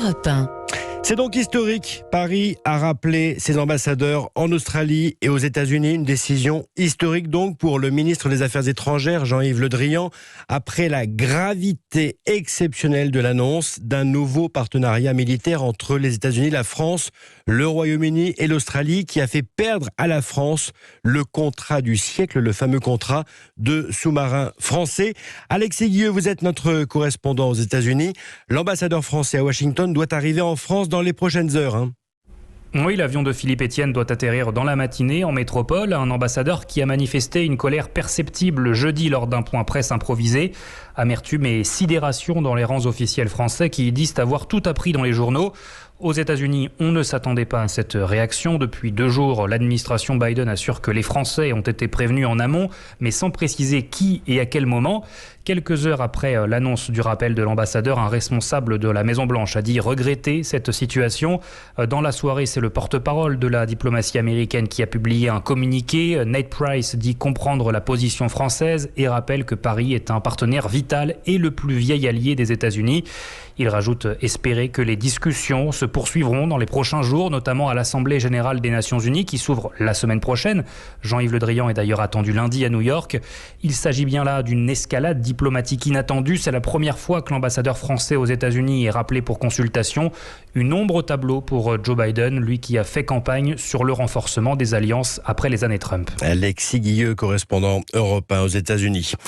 Europe 1. C'est donc historique. Paris a rappelé ses ambassadeurs en Australie et aux États-Unis. Une décision historique donc pour le ministre des Affaires étrangères, Jean-Yves Le Drian, après la gravité exceptionnelle de l'annonce d'un nouveau partenariat militaire entre les États-Unis, la France, le Royaume-Uni et l'Australie, qui a fait perdre à la France le contrat du siècle, le fameux contrat de sous-marins français. Alexis Guilleux, vous êtes notre correspondant aux États-Unis. L'ambassadeur français à Washington doit arriver en France dans les prochaines heures. Oui, l'avion de Philippe Etienne doit atterrir dans la matinée en métropole. Un ambassadeur qui a manifesté une colère perceptible jeudi lors d'un point presse improvisé. Amertume et sidération dans les rangs officiels français qui disent avoir tout appris dans les journaux. Aux États-Unis, on ne s'attendait pas à cette réaction. Depuis 2 jours, l'administration Biden assure que les Français ont été prévenus en amont, mais sans préciser qui et à quel moment. Quelques heures après l'annonce du rappel de l'ambassadeur, un responsable de la Maison-Blanche a dit regretter cette situation. Dans la soirée, c'est le porte-parole de la diplomatie américaine qui a publié un communiqué. Ned Price dit comprendre la position française et rappelle que Paris est un partenaire vital et le plus vieil allié des États-Unis. Il rajoute espérer que les discussions se poursuivront dans les prochains jours, notamment à l'Assemblée générale des Nations Unies qui s'ouvre la semaine prochaine. Jean-Yves Le Drian est d'ailleurs attendu lundi à New York. Il s'agit bien là d'une escalade diplomatique inattendue. C'est la première fois que l'ambassadeur français aux États-Unis est rappelé pour consultation. Une ombre au tableau pour Joe Biden, lui qui a fait campagne sur le renforcement des alliances après les années Trump. Alexis Guilleux, correspondant Europe 1 aux États-Unis.